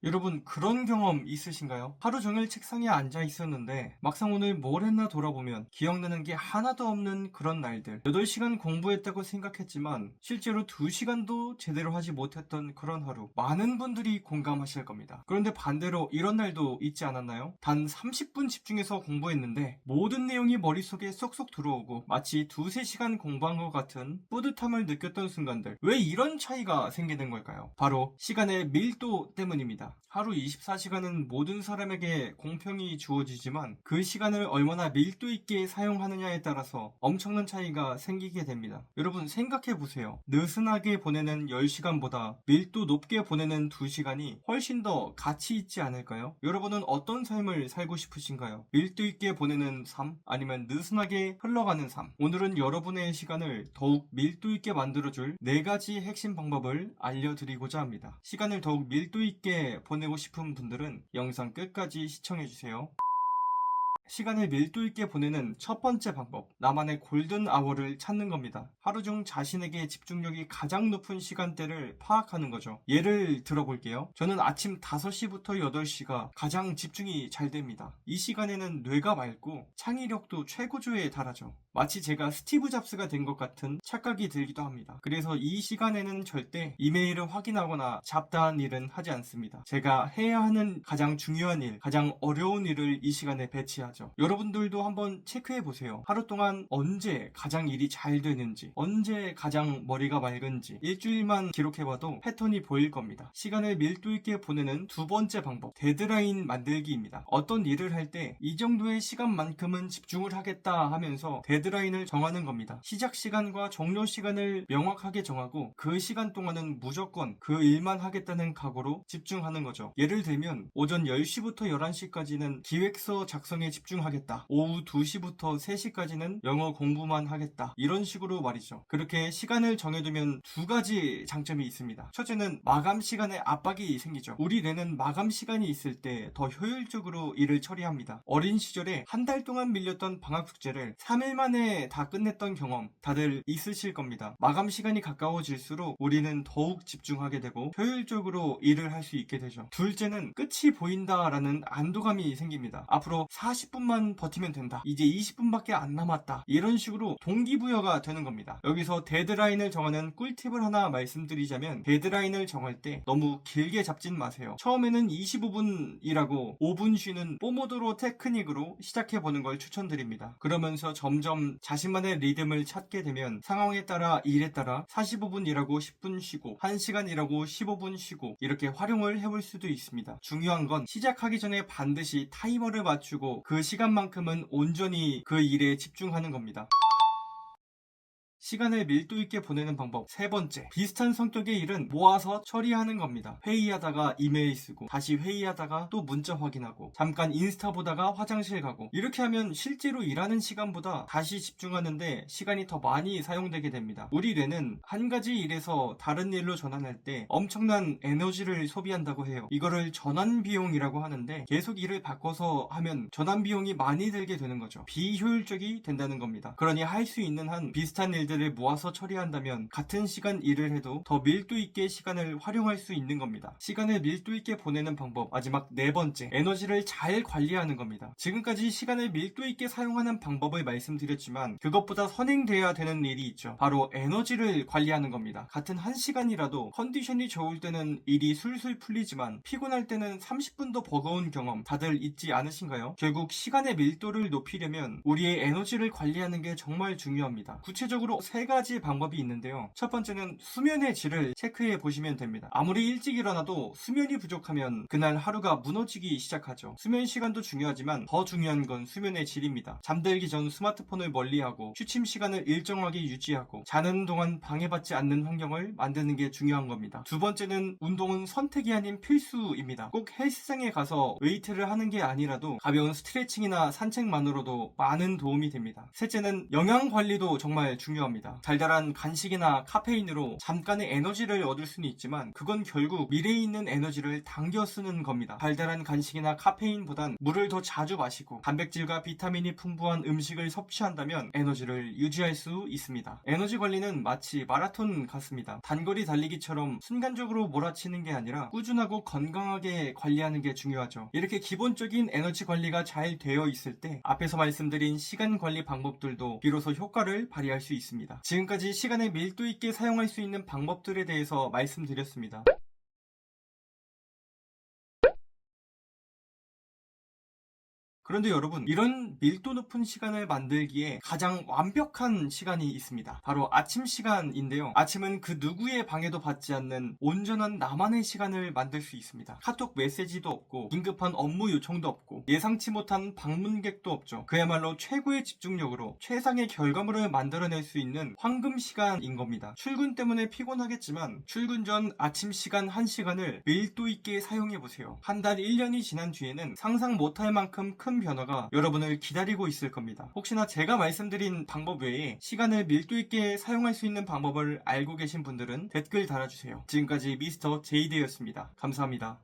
여러분 그런 경험 있으신가요? 하루 종일 책상에 앉아 있었는데 막상 오늘 뭘 했나 돌아보면 기억나는 게 하나도 없는 그런 날들. 8시간 공부했다고 생각했지만 실제로 2시간도 제대로 하지 못했던 그런 하루. 많은 분들이 공감하실 겁니다. 그런데 반대로 이런 날도 있지 않았나요? 단 30분 집중해서 공부했는데 모든 내용이 머릿속에 쏙쏙 들어오고 마치 2~3시간 공부한 것 같은 뿌듯함을 느꼈던 순간들. 왜 이런 차이가 생기는 걸까요? 바로 시간의 밀도 때문입니다. 하루 24시간은 모든 사람에게 공평히 주어지지만 그 시간을 얼마나 밀도 있게 사용하느냐에 따라서 엄청난 차이가 생기게 됩니다. 여러분 생각해 보세요. 느슨하게 보내는 10시간보다 밀도 높게 보내는 2시간이 훨씬 더 가치 있지 않을까요? 여러분은 어떤 삶을 살고 싶으신가요? 밀도 있게 보내는 삶? 아니면 느슨하게 흘러가는 삶? 오늘은 여러분의 시간을 더욱 밀도 있게 만들어줄 4가지 핵심 방법을 알려드리고자 합니다. 시간을 더욱 밀도 있게 보내고 싶은 분들은 영상 끝까지 시청해주세요. 시간을 밀도 있게 보내는 첫 번째 방법, 나만의 골든 아워를 찾는 겁니다. 하루 중 자신에게 집중력이 가장 높은 시간대를 파악하는 거죠. 예를 들어볼게요. 저는 아침 5시부터 8시가 가장 집중이 잘 됩니다. 이 시간에는 뇌가 맑고 창의력도 최고조에 달하죠. 마치 제가 스티브 잡스가 된 것 같은 착각이 들기도 합니다. 그래서 이 시간에는 절대 이메일을 확인하거나 잡다한 일은 하지 않습니다. 제가 해야 하는 가장 중요한 일, 가장 어려운 일을 이 시간에 배치하죠. 여러분들도 한번 체크해 보세요. 하루 동안 언제 가장 일이 잘 되는지, 언제 가장 머리가 맑은지 일주일만 기록해봐도 패턴이 보일 겁니다. 시간을 밀도 있게 보내는 두 번째 방법, 데드라인 만들기입니다. 어떤 일을 할 때 이 정도의 시간만큼은 집중을 하겠다 하면서 데드라인을 정하는 겁니다. 시작 시간과 종료 시간을 명확하게 정하고 그 시간 동안은 무조건 그 일만 하겠다는 각오로 집중하는 거죠. 예를 들면 오전 10시부터 11시까지는 기획서 작성에 집중하겠다. 오후 2시부터 3시까지는 영어 공부만 하겠다. 이런 식으로 말이죠. 그렇게 시간을 정해두면 2가지 장점이 있습니다. 첫째는 마감 시간에 압박이 생기죠. 우리 뇌는 마감 시간이 있을 때 더 효율적으로 일을 처리합니다. 어린 시절에 한 달 동안 밀렸던 방학 숙제를 3일 만에 다 끝냈던 경험 다들 있으실 겁니다. 마감 시간이 가까워질수록 우리는 더욱 집중하게 되고 효율적으로 일을 할 수 있게 되죠. 둘째는 끝이 보인다라는 안도감이 생깁니다. 앞으로 40분만 버티면 된다. 이제 20분밖에 안 남았다. 이런 식으로 동기부여가 되는 겁니다. 여기서 데드라인을 정하는 꿀팁을 하나 말씀드리자면 데드라인을 정할 때 너무 길게 잡진 마세요. 처음에는 25분이라고 5분 쉬는 포모도로 테크닉으로 시작해보는 걸 추천드립니다. 그러면서 점점 자신만의 리듬을 찾게 되면 상황에 따라 일에 따라 45분 일하고 10분 쉬고 1시간 일하고 15분 쉬고 이렇게 활용을 해볼 수도 있습니다. 중요한 건 시작하기 전에 반드시 타이머를 맞추고 그 시간만큼은 온전히 그 일에 집중하는 겁니다. 시간을 밀도 있게 보내는 방법 세 번째, 비슷한 성격의 일은 모아서 처리하는 겁니다. 회의하다가 이메일 쓰고 다시 회의하다가 또 문자 확인하고 잠깐 인스타 보다가 화장실 가고 이렇게 하면 실제로 일하는 시간보다 다시 집중하는데 시간이 더 많이 사용되게 됩니다. 우리 뇌는 한 가지 일에서 다른 일로 전환할 때 엄청난 에너지를 소비한다고 해요. 이거를 전환 비용이라고 하는데 계속 일을 바꿔서 하면 전환 비용이 많이 들게 되는 거죠. 비효율적이 된다는 겁니다. 그러니 할 수 있는 한 비슷한 일들을 모아서 처리한다면 같은 시간 일을 해도 더 밀도 있게 시간을 활용할 수 있는 겁니다. 시간을 밀도 있게 보내는 방법 마지막 네 번째, 에너지를 잘 관리하는 겁니다. 지금까지 시간을 밀도 있게 사용하는 방법을 말씀드렸지만 그것보다 선행돼야 되는 일이 있죠. 바로 에너지를 관리하는 겁니다. 같은 한 시간이라도 컨디션이 좋을 때는 일이 술술 풀리지만 피곤할 때는 30분도 버거운 경험 다들 있지 않으신가요? 결국 시간의 밀도를 높이려면 우리의 에너지를 관리하는 게 정말 중요합니다. 구체적으로 3가지 방법이 있는데요. 첫 번째는 수면의 질을 체크해 보시면 됩니다. 아무리 일찍 일어나도 수면이 부족하면 그날 하루가 무너지기 시작하죠. 수면 시간도 중요하지만 더 중요한 건 수면의 질입니다. 잠들기 전 스마트폰을 멀리하고 취침 시간을 일정하게 유지하고 자는 동안 방해받지 않는 환경을 만드는 게 중요한 겁니다. 두 번째는 운동은 선택이 아닌 필수입니다. 꼭 헬스장에 가서 웨이트를 하는 게 아니라도 가벼운 스트레칭이나 산책만으로도 많은 도움이 됩니다. 셋째는 영양 관리도 정말 중요합니다. 중요합니다. 달달한 간식이나 카페인으로 잠깐의 에너지를 얻을 수는 있지만 그건 결국 미래에 있는 에너지를 당겨 쓰는 겁니다. 달달한 간식이나 카페인보단 물을 더 자주 마시고 단백질과 비타민이 풍부한 음식을 섭취한다면 에너지를 유지할 수 있습니다. 에너지 관리는 마치 마라톤 같습니다. 단거리 달리기처럼 순간적으로 몰아치는 게 아니라 꾸준하고 건강하게 관리하는 게 중요하죠. 이렇게 기본적인 에너지 관리가 잘 되어 있을 때 앞에서 말씀드린 시간 관리 방법들도 비로소 효과를 발휘할 수 있습니다. 지금까지 시간을 밀도 있게 사용할 수 있는 방법들에 대해서 말씀드렸습니다. 그런데 여러분, 이런 밀도 높은 시간을 만들기에 가장 완벽한 시간이 있습니다. 바로 아침 시간인데요. 아침은 그 누구의 방해도 받지 않는 온전한 나만의 시간을 만들 수 있습니다. 카톡 메시지도 없고 긴급한 업무 요청도 없고 예상치 못한 방문객도 없죠. 그야말로 최고의 집중력으로 최상의 결과물을 만들어낼 수 있는 황금 시간인 겁니다. 출근 때문에 피곤하겠지만 출근 전 아침 시간 1시간을 밀도 있게 사용해보세요. 한 달 1년이 지난 뒤에는 상상 못할 만큼 큰 변화가 여러분을 기다리고 있을 겁니다. 혹시나 제가 말씀드린 방법 외에 시간을 밀도 있게 사용할 수 있는 방법을 알고 계신 분들은 댓글 달아주세요. 지금까지 미스터 제이드였습니다. 감사합니다.